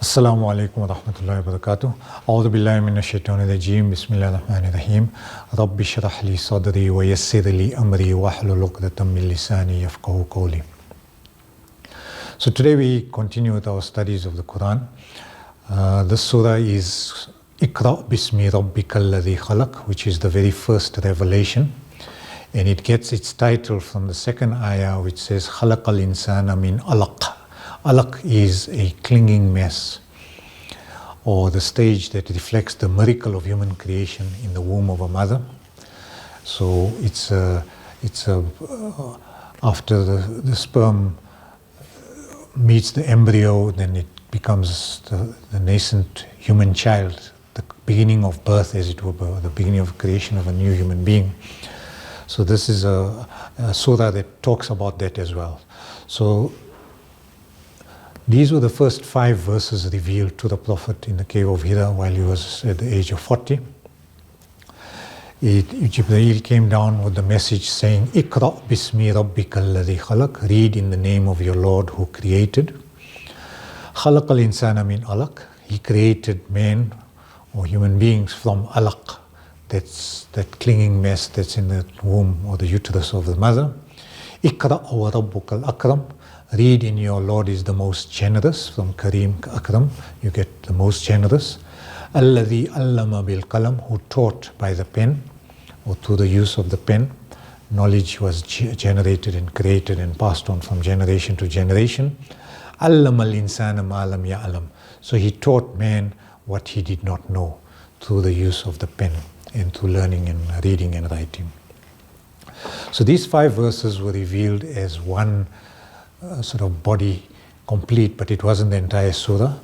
Assalamu alaikum wa rahmatullahi wa barakatuh. A'udhu billahi minash shaitanir rajeem. Bismillahir rahmanir rahim. Rabbi shrah li sadri wa yassir li amri wahlul 'uqdatam min lisani yafqahu qawli. So today we continue with our studies of the Quran. This surah is Iqra bismi rabbikal ladhi khalaq, which is the very first revelation. And it gets its title from the second ayah, which says khalaqal insana min alaq. Alaq is a clinging mess, or the stage that reflects the miracle of human creation in the womb of a mother. So it's after the sperm meets the embryo, then it becomes the nascent human child, the beginning of birth, as it were, the beginning of creation of a new human being. So this is a surah that talks about that as well. So these were the first 5 verses revealed to the Prophet in the cave of Hira while he was at the age of 40. Jibreel came down with the message saying, Iqra bismi rabbikal ladhi khalaq, read in the name of your Lord who created. Khalaqal insana min alaq, he created man or human beings from alaq, that's that clinging mess that's in the womb or the uterus of the mother. Iqra wa rabbukal akram, read in your Lord is the most generous, from Kareem Akram, you get the most generous. Alladhi allama bil qalam, who taught by the pen, or through the use of the pen. Knowledge was generated and created and passed on from generation to generation. Allama al insana ma lam ya'lam, so he taught man what he did not know through the use of the pen and through learning and reading and writing. So these 5 verses were revealed as one sort of body complete, but it wasn't the entire surah.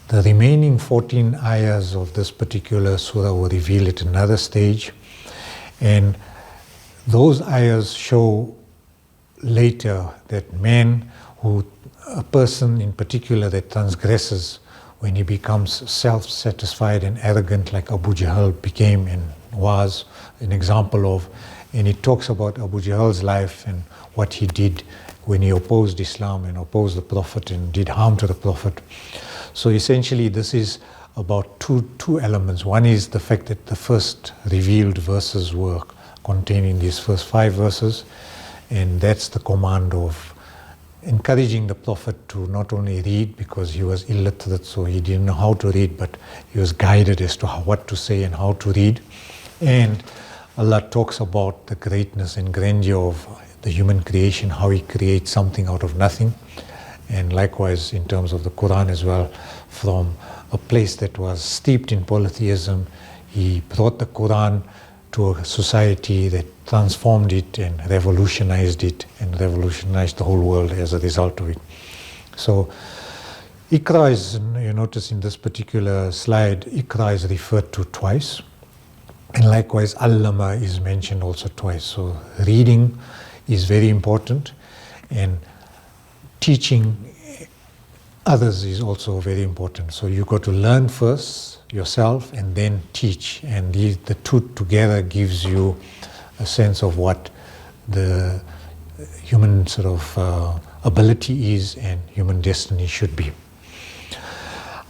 The remaining 14 ayahs of this particular surah were revealed at another stage, and those ayahs show later that a person in particular that transgresses, when he becomes self-satisfied and arrogant like Abu Jahl became and was an example of, and it talks about Abu Jahl's life and what he did when he opposed Islam and opposed the Prophet and did harm to the Prophet. So essentially this is about two elements. One is the fact that the first revealed verses were containing these first 5 verses, and that's the command of encouraging the Prophet to not only read, because he was illiterate, so he didn't know how to read, but he was guided as to what to say and how to read. And Allah talks about the greatness and grandeur of the human creation, how he creates something out of nothing. And likewise in terms of the Quran as well, from a place that was steeped in polytheism, he brought the Quran to a society that transformed it and revolutionized the whole world as a result of it. So Iqra is, you notice in this particular slide, Iqra is referred to twice, and likewise Allama is mentioned also twice. So reading is very important, and teaching others is also very important. So you got to learn first yourself and then teach, and the two together gives you a sense of what the human sort of ability is and human destiny should be.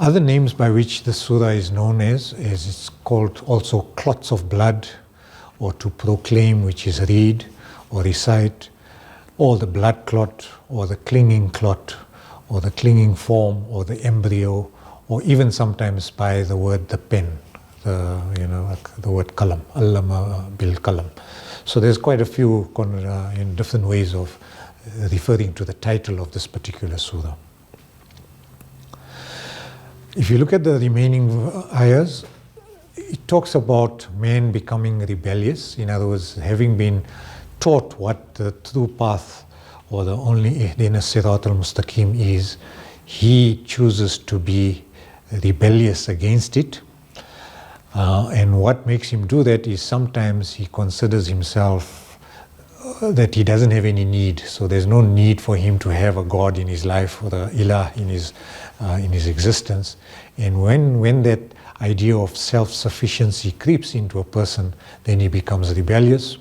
Other names by which the surah is known as it's called also clots of blood, or to proclaim, which is read or recite, or the blood clot, or the clinging clot, or the clinging form, or the embryo, or even sometimes by the word the pen, the word qalam, allama bil qalam. So there's quite a few in different ways of referring to the title of this particular surah. If you look at the remaining ayahs, it talks about man becoming rebellious. In other words, having been taught what the true path or the only ihdina sirat al-mustaqim is, he chooses to be rebellious against it. And what makes him do that is sometimes he considers himself that he doesn't have any need. So there's no need for him to have a God in his life or a ilah in his existence. And when that idea of self-sufficiency creeps into a person, then he becomes rebellious.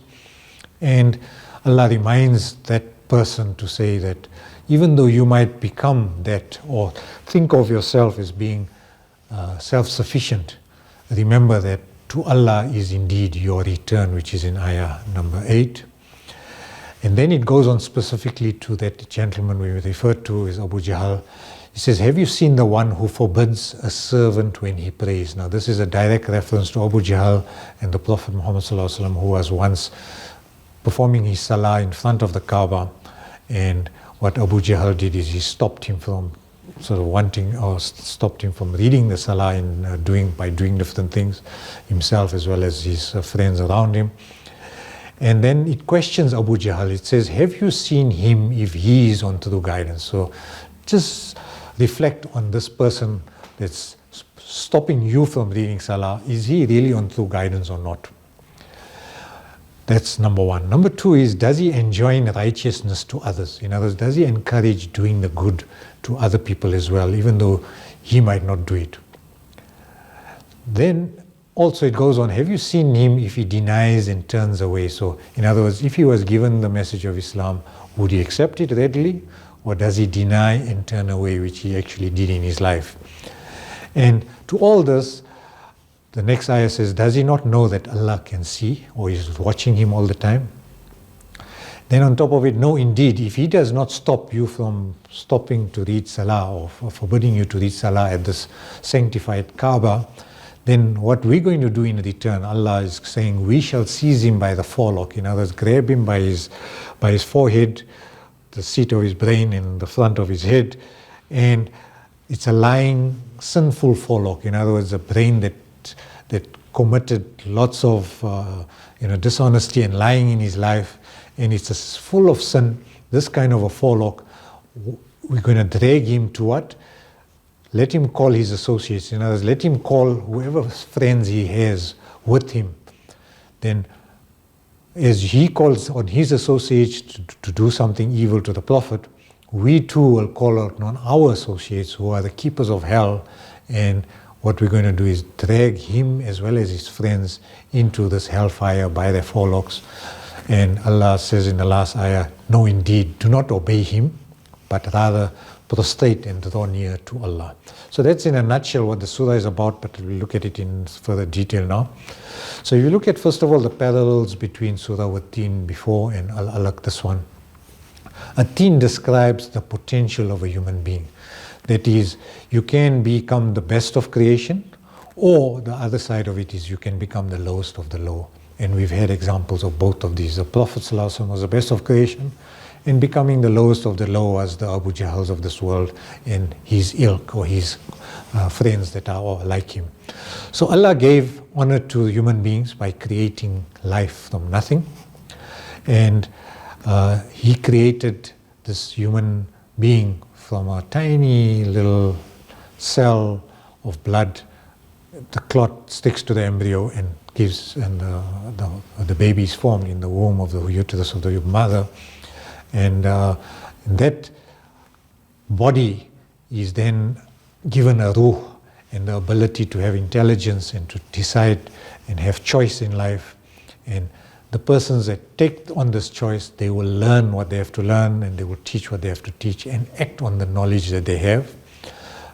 And Allah reminds that person to say that even though you might become that or think of yourself as being self-sufficient, remember that to Allah is indeed your return, which is in ayah number 8. And then it goes on specifically to that gentleman we referred to as Abu Jahl. He says, have you seen the one who forbids a servant when he prays? Now this is a direct reference to Abu Jahl and the Prophet Muhammad ﷺ, who was once performing his salah in front of the Kaaba, and what Abu Jahl did is he stopped him from stopped him from reading the salah and by doing different things himself as well as his friends around him. And then it questions Abu Jahl. It says, have you seen him if he is on true guidance? So just reflect on this person that's stopping you from reading salah. Is he really on true guidance or not? That's number one. Number two is, does he enjoin righteousness to others? In other words, does he encourage doing the good to other people as well, even though he might not do it? Then also it goes on, have you seen him if he denies and turns away? So in other words, if he was given the message of Islam, would he accept it readily? Or does he deny and turn away, which he actually did in his life? And to all this, the next ayah says, does he not know that Allah can see or is watching him all the time? Then on top of it, no, indeed, if he does not stop you from stopping to read salah or forbidding you to read salah at this sanctified Kaaba, then what we're going to do in return, Allah is saying, we shall seize him by the forelock. In other words, grab him by his forehead, the seat of his brain and the front of his head, and it's a lying, sinful forelock. In other words, a brain that committed lots of dishonesty and lying in his life, and it's full of sin. This kind of a forelock, we're going to drag him to what? Let him call his associates. In other words, let him call whoever friends he has with him. Then as he calls on his associates to do something evil to the Prophet, we too will call out on our associates who are the keepers of hell, and what we're going to do is drag him as well as his friends into this hellfire by their forelocks. And Allah says in the last ayah, no, indeed, do not obey him, but rather prostrate and draw near to Allah. So that's in a nutshell what the surah is about, but we'll look at it in further detail now. So if you look at, first of all, the parallels between Surah Wat-Tin before and Al Alaq, this one. At-Tin describes the potential of a human being. That is, you can become the best of creation, or the other side of it is you can become the lowest of the low. And we've had examples of both of these. The Prophet ﷺ was the best of creation, and becoming the lowest of the low was the Abu Jahls of this world and his ilk or his friends that are all like him. So Allah gave honor to human beings by creating life from nothing. And He created this human being from a tiny little cell of blood. The clot sticks to the embryo and the baby is formed in the womb of the uterus of the mother. And that body is then given a ruh and the ability to have intelligence and to decide and have choice in life. And the persons that take on this choice, they will learn what they have to learn, and they will teach what they have to teach and act on the knowledge that they have.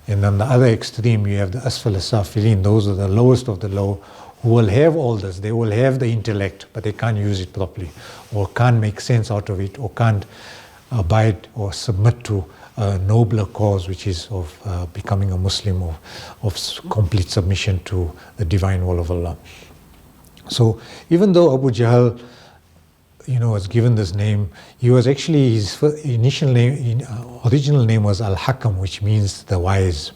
And on the other extreme, you have the asfal as-safilin, those are the lowest of the low, who will have all this. They will have the intellect, but they can't use it properly, or can't make sense out of it, or can't abide or submit to a nobler cause, which is of becoming a Muslim, or of complete submission to the divine will of Allah. So even though Abu Jahl, was given this name, he was actually, his original name was Al-Hakam, which means the wise.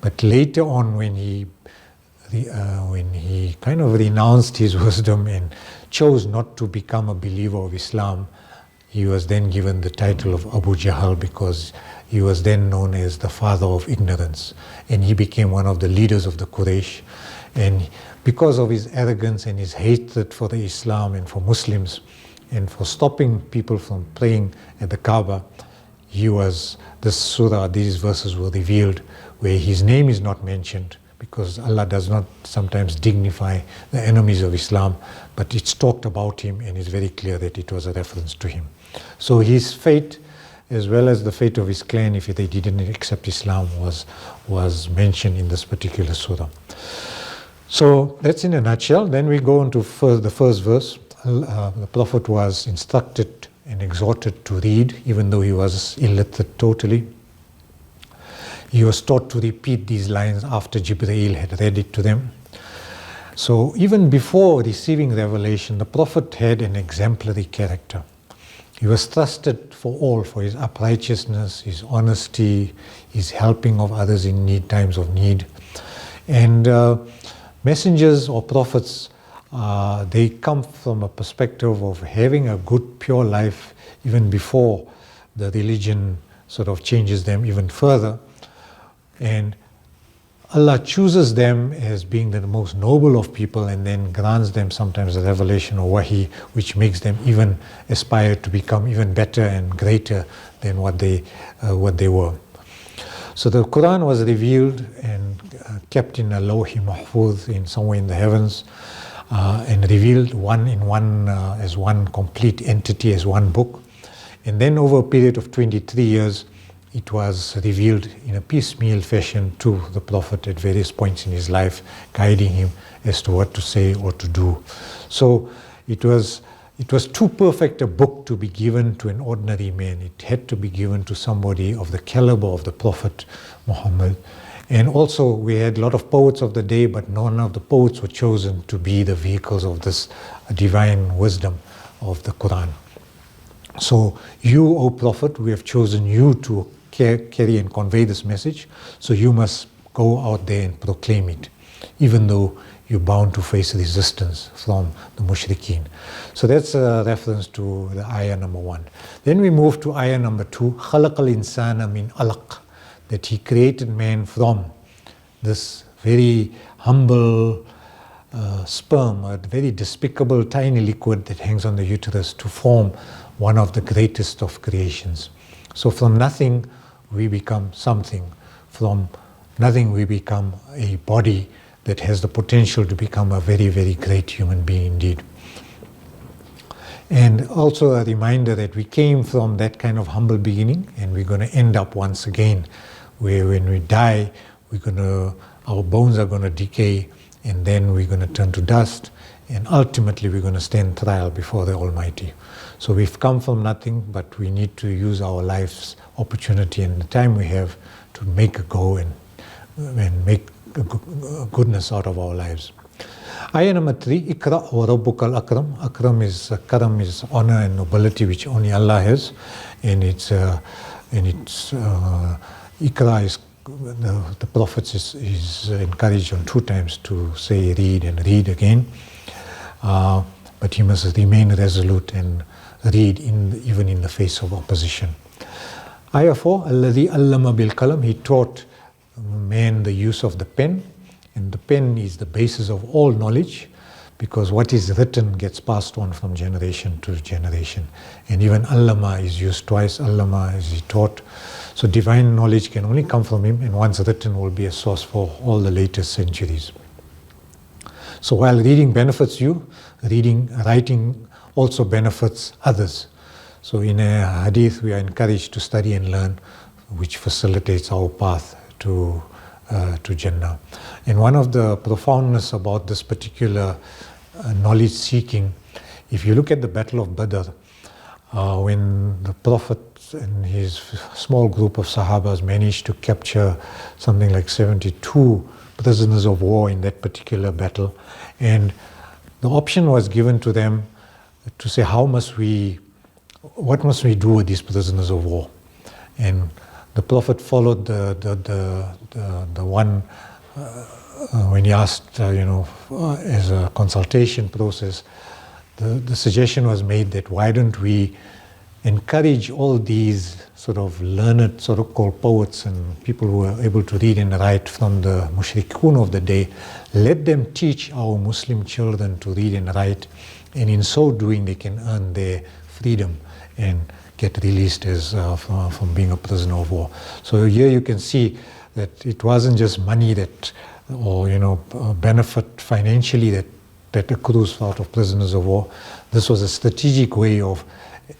But later on, when he kind of renounced his wisdom and chose not to become a believer of Islam, he was then given the title of Abu Jahl, because he was then known as the father of ignorance, and he became one of the leaders of the Quraysh. And because of his arrogance and his hatred for the Islam and for Muslims, and for stopping people from praying at the Kaaba, these verses were revealed where his name is not mentioned, because Allah does not sometimes dignify the enemies of Islam, but it's talked about him, and it's very clear that it was a reference to him. So his fate as well as the fate of his clan if they didn't accept Islam was mentioned in this particular surah. So that's in a nutshell. Then we go into the first verse. The Prophet was instructed and exhorted to read, even though he was illiterate totally. He was taught to repeat these lines after Jibreel had read it to them. So even before receiving revelation, the Prophet had an exemplary character. He was trusted for all, for his uprightness, his honesty, his helping of others in need, times of need. And messengers or prophets, they come from a perspective of having a good, pure life even before the religion sort of changes them even further. And Allah chooses them as being the most noble of people and then grants them sometimes a revelation or wahi, which makes them even aspire to become even better and greater than what they were. So the Quran was revealed and kept in a lawh mahfuz in somewhere in the heavens, and revealed as one complete entity, as one book. And then over a period of 23 years, it was revealed in a piecemeal fashion to the Prophet at various points in his life, guiding him as to what to say or to do. So it was too perfect a book to be given to an ordinary man. It had to be given to somebody of the caliber of the Prophet Muhammad. And also we had a lot of poets of the day, but none of the poets were chosen to be the vehicles of this divine wisdom of the Quran. So you, O Prophet, we have chosen you to carry and convey this message, so you must go out there and proclaim it, even though you're bound to face resistance from the mushrikeen. So that's a reference to the ayah number 1. Then we move to ayah number 2, خَلَقَ الْإِنسَانَ مِنْ عَلَقٍ, that he created man from this very humble sperm, a very despicable tiny liquid that hangs on the uterus, to form one of the greatest of creations. So from nothing we become something. From nothing we become a body that has the potential to become a very, very great human being indeed. And also a reminder that we came from that kind of humble beginning, and we're going to end up once again where when we die, our bones are going to decay, and then we're going to turn to dust, and ultimately we're going to stand trial before the Almighty. So we've come from nothing, but we need to use our life's opportunity and the time we have to make a go and make goodness out of our lives. Ayah number 3, Iqra wa rabbukal akram. Karam is honor and nobility which only Allah has, and Iqra is the Prophet is encouraged on 2 times to say read and read again, but he must remain resolute and read even in the face of opposition. Ayah 4, Alladhi allama bil qalam, he taught man the use of the pen, and the pen is the basis of all knowledge, because what is written gets passed on from generation to generation. And even allama is used twice. Allama is he taught. So divine knowledge can only come from him, and once written will be a source for all the later centuries. So while reading benefits you, writing also benefits others. So in a hadith we are encouraged to study and learn, which facilitates our path to Jannah. And one of the profoundness about this particular knowledge seeking, if you look at the Battle of Badr, when the Prophet and his small group of Sahabas managed to capture something like 72 prisoners of war in that particular battle, and the option was given to them to say, what must we do with these prisoners of war? And the Prophet followed the one when he asked, as a consultation process, the suggestion was made that why don't we encourage all these sort of learned, sort of called poets and people who are able to read and write from the mushrikun of the day, let them teach our Muslim children to read and write, and in so doing they can earn their freedom and get released as from being a prisoner of war. So here you can see that it wasn't just money or benefit financially that accrues out of prisoners of war. This was a strategic way of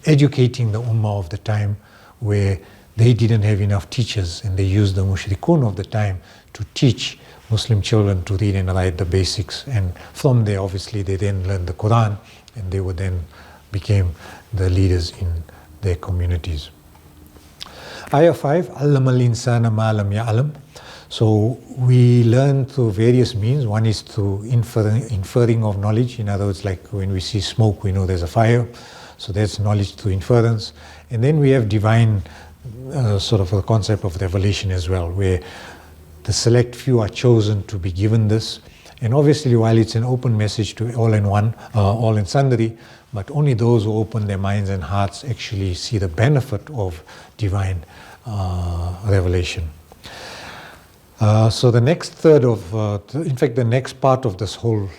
educating the ummah of the time where they didn't have enough teachers, and they used the mushrikun of the time to teach Muslim children to read and write the basics. And from there, obviously, they then learned the Quran, and they would then became the leaders in their communities. Ayah 5, Allama al-insana ma lam ya'lam. So we learn through various means. One is through inferring of knowledge. In other words, like when we see smoke, we know there's a fire. So that's knowledge through inference. And then we have divine sort of a concept of revelation as well, where the select few are chosen to be given this. And obviously, while it's an open message to all and sundry, but only those who open their minds and hearts actually see the benefit of divine revelation. So the next third of, in fact, the next part of this whole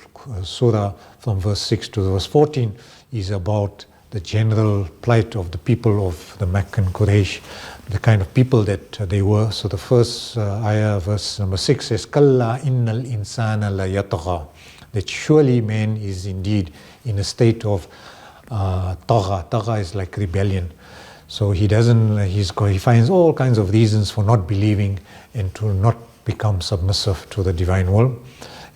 surah from verse 6 to verse 14 is about the general plight of the people of the Meccan Quraysh, the kind of people that they were. So the first ayah, verse number 6 says, Kalla innal insana la yatagha. That surely man is indeed in a state of tagha. Tagha is like rebellion. So he finds all kinds of reasons for not believing and to not become submissive to the divine will.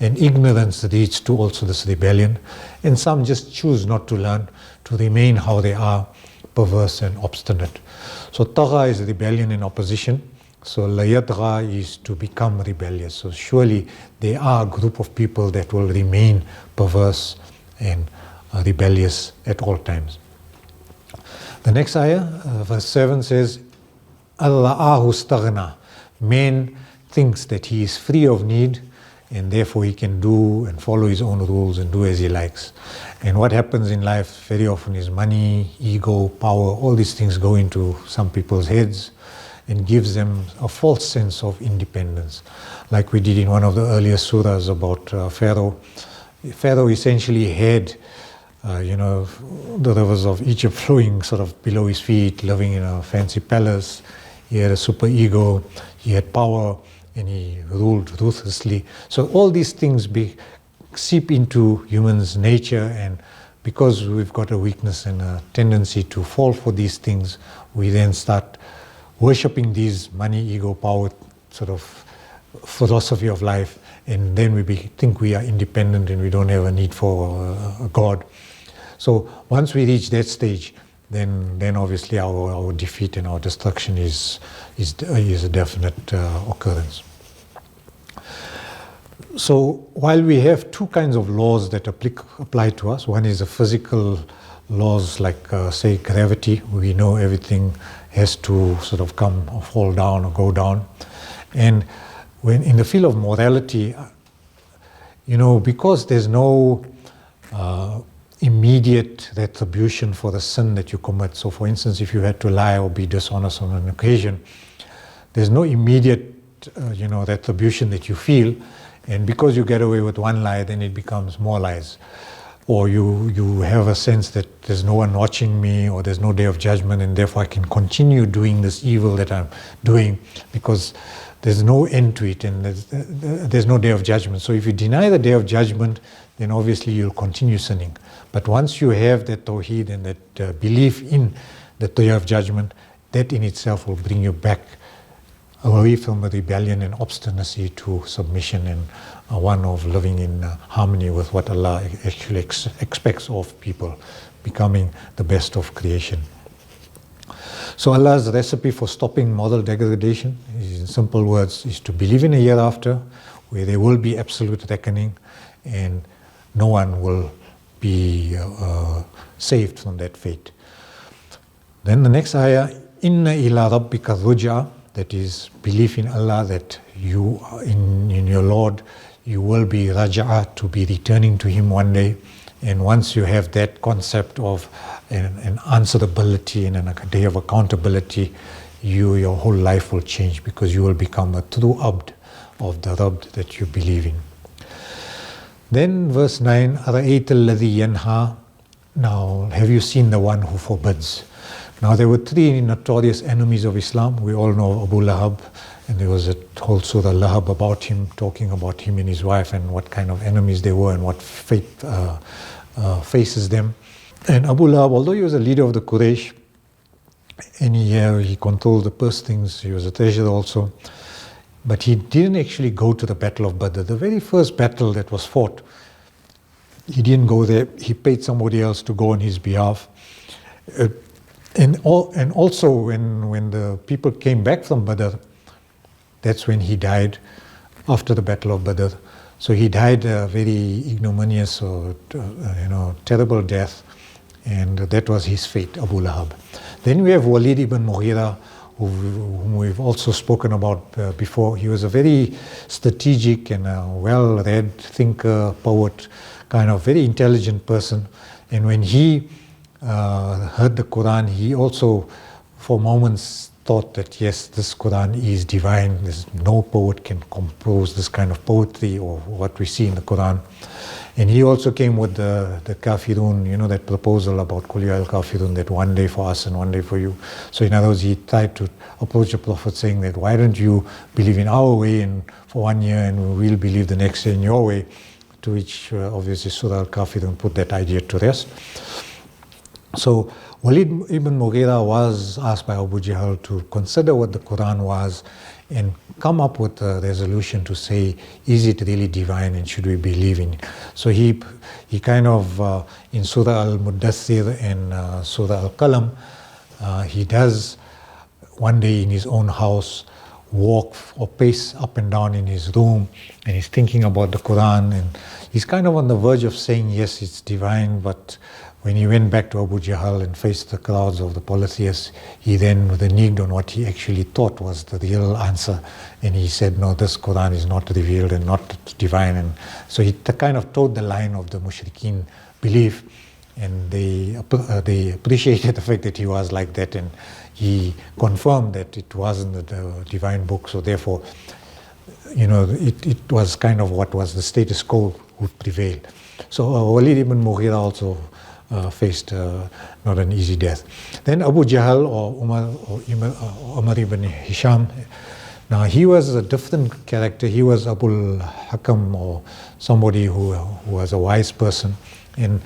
And ignorance leads to also this rebellion. And some just choose not to learn, to remain how they are, perverse and obstinate. So tagha is rebellion and opposition. So la yatgha is to become rebellious. So surely there are a group of people that will remain perverse and rebellious at all times. The next ayah, verse 7 says, Allah'ahu staghna. Man thinks that he is free of need, and therefore he can do and follow his own rules and do as he likes. And what happens in life very often is money, ego, power, all these things go into some people's heads and gives them a false sense of independence. Like we did in one of the earlier surahs about Pharaoh. Pharaoh essentially had the rivers of Egypt flowing sort of below his feet, living in a fancy palace. He had a super ego, he had power, and he ruled ruthlessly. So all these things seep into humans' nature, and because we've got a weakness and a tendency to fall for these things, we then start worshipping these money, ego, power sort of philosophy of life, and then we think we are independent and we don't have a need for a God. So once we reach that stage, then obviously our defeat and our destruction is a definite occurrence. So while we have two kinds of laws that apply to us, one is the physical laws like say gravity. We know everything has to sort of come or fall down or go down. And when in the field of morality, because there's no immediate retribution for the sin that you commit. So for instance, if you had to lie or be dishonest on an occasion, there's no immediate retribution that you feel. And because you get away with one lie, then it becomes more lies. Or you have a sense that there's no one watching me, or there's no day of judgment, and therefore I can continue doing this evil that I'm doing because there's no end to it, and there's no day of judgment. So if you deny the day of judgment, then obviously you'll continue sinning. But once you have that tawheed and that belief in the day of judgment, that in itself will bring you back away from rebellion and obstinacy to submission and one of living in harmony with what Allah actually expects of people, becoming the best of creation. So Allah's recipe for stopping moral degradation, in simple words, is to believe in a hereafter where there will be absolute reckoning and no one will be saved from that fate. Then the next ayah, Inna ila rabbika ruj'a, that is belief in Allah, that you in your Lord, you will be raja'a, to be returning to Him one day. And once you have that concept of an answerability and a day of accountability, your whole life will change, because you will become a true abd of the Rabb that you believe in. Then verse 9, أَرَأَيْتَ الَّذِي يَنْهَى. Now, have you seen the one who forbids? Now, there were three notorious enemies of Islam. We all know Abu Lahab, and there was a whole Surah Lahab about him, talking about him and his wife and what kind of enemies they were and what fate faces them. And Abu Lahab, although he was a leader of the Quraysh, he controlled the purse strings, he was a treasurer also. But he didn't actually go to the Battle of Badr. The very first battle that was fought, he didn't go there. He paid somebody else to go on his behalf. And also when the people came back from Badr, that's when he died, after the Battle of Badr. So he died a very ignominious or terrible death, and that was his fate, Abu Lahab. Then we have Walid ibn Mughira, whom we've also spoken about before. He was a very strategic and a well-read thinker, poet, kind of very intelligent person. And when he heard the Quran, he also, for moments, thought that yes, this Quran is divine. There's no poet can compose this kind of poetry or what we see in the Quran. And he also came with the kafirun, that proposal about Qul ya al-kafirun, that one day for us and one day for you. So in other words, he tried to approach the Prophet saying that, why don't you believe in our way and for 1 year and we'll believe the next day in your way, to which obviously Surah Al-Kafirun put that idea to rest. So Walid ibn Mughira was asked by Abu Jahl to consider what the Quran was and come up with a resolution to say, is it really divine and should we believe in it? So he kind of, in Surah Al-Muddathir and Surah Al-Qalam, he does one day in his own house walk or pace up and down in his room, and he's thinking about the Quran, and he's kind of on the verge of saying, yes, it's divine, but when he went back to Abu Jahl and faced the crowds of the polytheists, he then reneged on what he actually thought was the real answer. And he said, no, this Quran is not revealed and not divine. And so he kind of towed the line of the mushrikeen belief. And they appreciated the fact that he was like that. And he confirmed that it wasn't the divine book. So therefore, it was kind of what was the status quo would prevail. So Walid ibn Mughira also faced not an easy death. Then Abu Jahl or Umar ibn Hisham. Now he was a different character. He was Abul Hakam, or somebody who was a wise person. And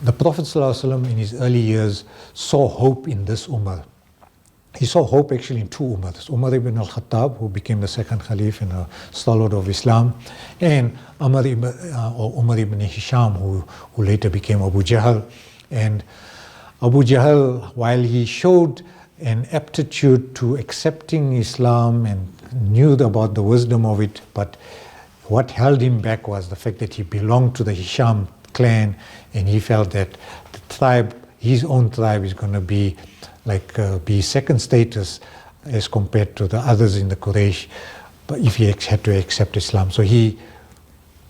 the Prophet ﷺ in his early years saw hope in this Umar. He saw hope actually in two Umars. Umar ibn al-Khattab, who became the second Khalif and a stalwart of Islam, and Umar ibn Hisham, who later became Abu Jahl. And Abu Jahl, while he showed an aptitude to accepting Islam and knew about the wisdom of it, but what held him back was the fact that he belonged to the Hisham clan, and he felt that the tribe, his own tribe, is going to be second status as compared to the others in the Quraysh, but if he had to accept Islam. So he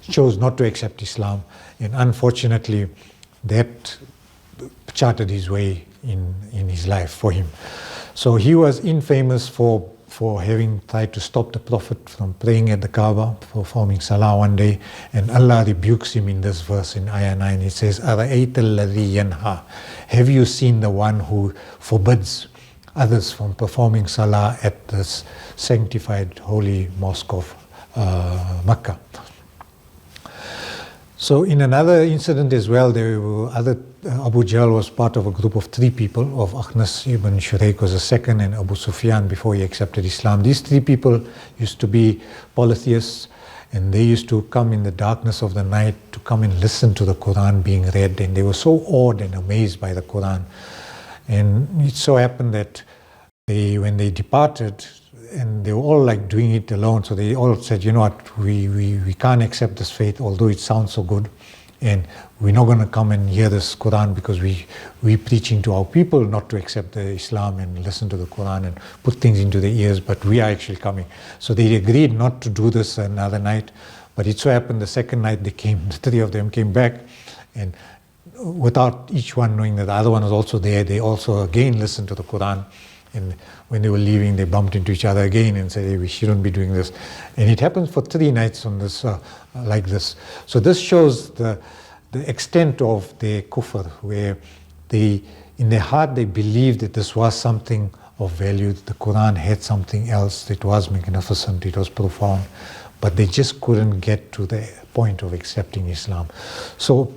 chose not to accept Islam, and unfortunately that charted his way in his life for him. So he was infamous for having tried to stop the Prophet from praying at the Kaaba, performing Salah one day, and Allah rebukes him in this verse in Ayah 9. It says, أَرَأَيْتَ الَّذِي يَنْهَى, have you seen the one who forbids others from performing Salah at this sanctified holy mosque of Makkah? So in another incident as well, there were Abu Jahl was part of a group of 3 people. Of Akhnas ibn Shuraik was the second, and Abu Sufyan before he accepted Islam. These 3 people used to be polytheists, and they used to come in the darkness of the night to come and listen to the Quran being read, and they were so awed and amazed by the Quran. And it so happened that when they departed, and they were all doing it alone, so they all said, you know what, we can't accept this faith, although it sounds so good, and we're not going to come and hear this Quran because we're preaching to our people not to accept the Islam and listen to the Quran and put things into their ears, but we are actually coming. So they agreed not to do this another night, but it so happened the second night they came, the 3 of them came back, and without each one knowing that the other one was also there, they also again listened to the Quran. And when they were leaving, they bumped into each other again and said, hey, we shouldn't be doing this. And it happens for 3 nights on this, like this. So this shows the extent of their kufr, where in their heart they believed that this was something of value. The Quran had something else. It was magnificent. It was profound. But they just couldn't get to the point of accepting Islam. So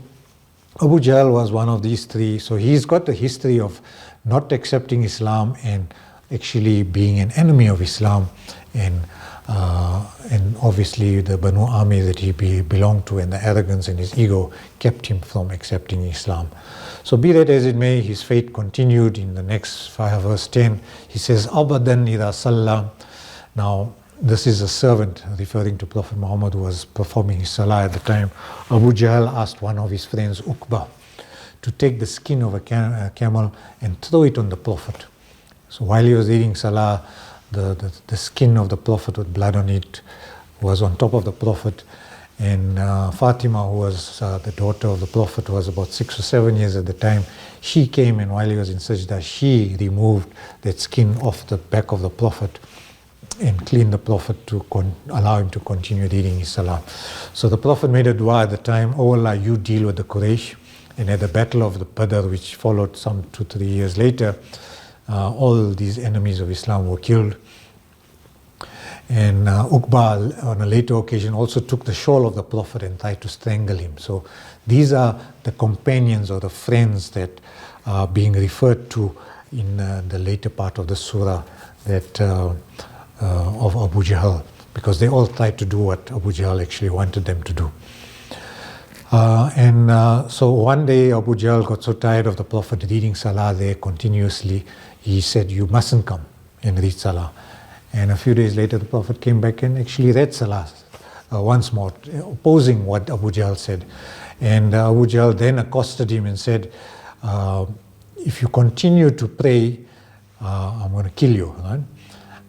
Abu Jahl was one of these 3. So he's got the history of not accepting Islam and actually being an enemy of Islam, and obviously the Banu Amir that he belonged to, and the arrogance and his ego kept him from accepting Islam. So be that as it may, his fate continued. In the next verse 10, he says, Abadan ida sallam. Now, this is a servant referring to Prophet Muhammad who was performing his salah at the time. Abu Jahl asked one of his friends, Uqba, to take the skin of a camel and throw it on the Prophet. So while he was reading salah, the skin of the Prophet with blood on it was on top of the Prophet. And Fatima, who was the daughter of the Prophet, was about 6 or 7 years at the time. She came, and while he was in sajda, she removed that skin off the back of the Prophet and cleaned the Prophet to allow him to continue reading his salah. So the Prophet made a dua at the time, "Oh Allah, you deal with the Quraysh." And at the Battle of the Badr, which followed some 2-3 years later, all these enemies of Islam were killed. And Uqba, on a later occasion, also took the shawl of the Prophet and tried to strangle him. So these are the companions or the friends that are being referred to in the later part of the surah that of Abu Jahl, because they all tried to do what Abu Jahl actually wanted them to do. So one day Abu Jahl got so tired of the Prophet reading salah there continuously, he said, "You mustn't come and read salah." And a few days later, the Prophet came back and actually read salah once more, opposing what Abu Jahl said. And Abu Jahl then accosted him and said, "If you continue to pray, I'm going to kill you." Right?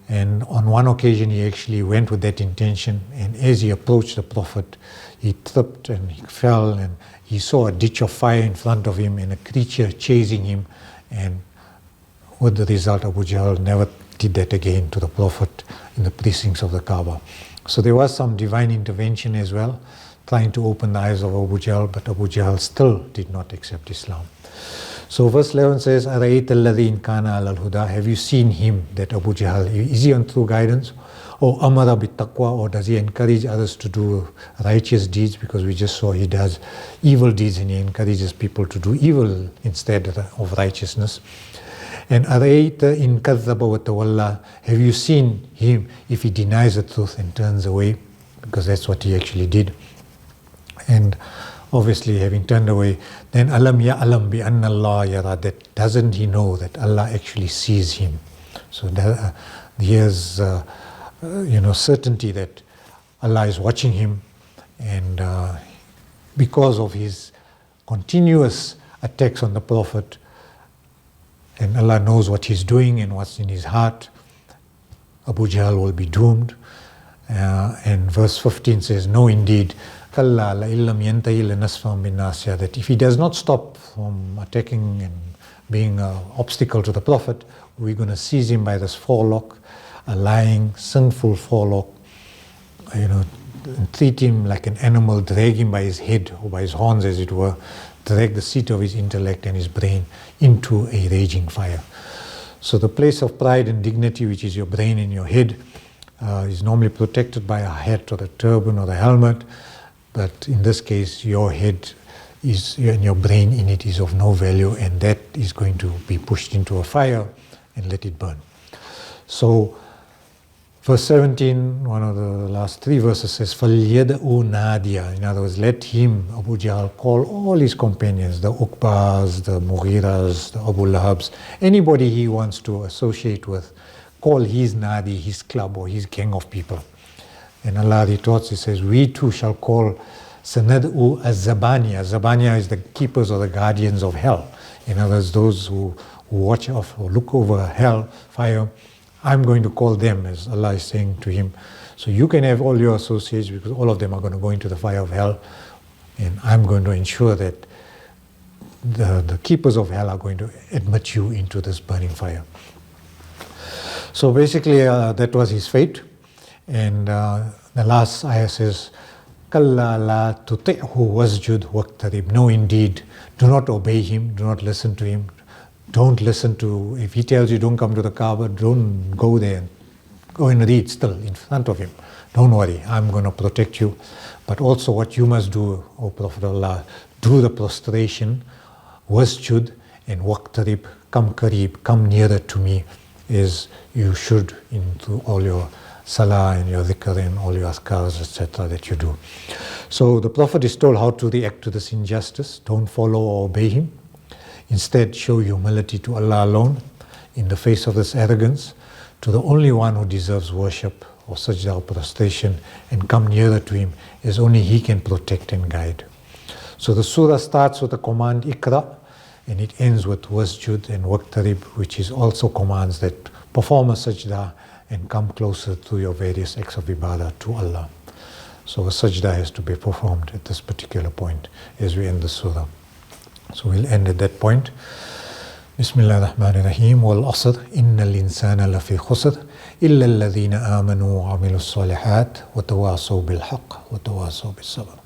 And on one occasion, he actually went with that intention. And as he approached the Prophet, he tripped and he fell, and he saw a ditch of fire in front of him and a creature chasing him. And with the result, Abu Jahl never did that again to the Prophet in the precincts of the Kaaba. So there was some divine intervention as well, trying to open the eyes of Abu Jahl, but Abu Jahl still did not accept Islam. So verse 11 says, أَرَأَيْتَ الَّذِي إِنْ كَانَ عَلَى الْهُدَى. Have you seen him, that Abu Jahl? Is he on true guidance? Or أَمَرَ بِالتَّقْوَى, or does he encourage others to do righteous deeds? Because we just saw he does evil deeds and he encourages people to do evil instead of righteousness. And أَرَأَيْتَ إِنْ كَذَّبَ وَتَوَلَّى. Have you seen him if he denies the truth and turns away? Because that's what he actually did. And obviously, having turned away, then alam ya'lam bi anna Allah yara, that doesn't he know that Allah actually sees him? So here's certainty that Allah is watching him, and because of his continuous attacks on the Prophet, and Allah knows what he's doing and what's in his heart, Abu Jahl will be doomed. And verse 15 says, "No, indeed, كَلَّا لَإِلَّمْ يَنْتَهِ لَنَسْفًا بِالنَّاسِيَةِ," that if he does not stop from attacking and being an obstacle to the Prophet, we're going to seize him by this forelock, a lying, sinful forelock, and treat him like an animal, drag him by his head or by his horns, as it were, drag the seat of his intellect and his brain into a raging fire. So the place of pride and dignity, which is your brain and your head, is normally protected by a hat or a turban or a helmet. But in this case, your head and your brain in it is of no value, and that is going to be pushed into a fire and let it burn. So verse 17, one of the last 3 verses says, فَلْيَدْعُ نَادِيَ. In other words, let him, Abu Jahl, call all his companions, the Uqbas, the Mughiras, the Abu Lahabs, anybody he wants to associate with, call his Nadi, his club or his gang of people. And Allah retorts, He says, we too shall call Sanad'u az-Zabaniya. Zabaniya is the keepers or the guardians of hell. In other words, those who watch off or look over hell, fire, I'm going to call them, as Allah is saying to him. So you can have all your associates, because all of them are going to go into the fire of hell. And I'm going to ensure that the keepers of hell are going to admit you into this burning fire. So basically, that was his fate. And the last ayah says, كَلَّا لَا تُطِعْهُ وَاسْجُدْ وَاقْتَرِبْ. No, indeed, do not obey him, do not listen to him. Don't listen to, if he tells you don't come to the Kaaba, don't go there. Go and read still in front of him. Don't worry, I'm going to protect you. But also what you must do, O Prophet of Allah, do the prostration, wasjud, and waqtarib, come qareeb, come nearer to me, is you should into all your salah and your dhikr and all your azkars, etc. that you do. So the Prophet is told how to react to this injustice. Don't follow or obey him. Instead, show humility to Allah alone in the face of this arrogance, to the only one who deserves worship or sajda or prostration, and come nearer to him, as only he can protect and guide. So the surah starts with the command Iqra, and it ends with wasjud and waqtarib, which is also commands that perform a sajda and come closer to your various acts of ibadah to Allah. So a sajda has to be performed at this particular point as we end the surah. So we'll end at that point. Bismillah ar-Rahman ar-Rahim. Wal asr innal insana lafi khusr illa alladhina amanu wa amilu s-salihat wa tawasaw bil haqq wa tawasaw bis sabr.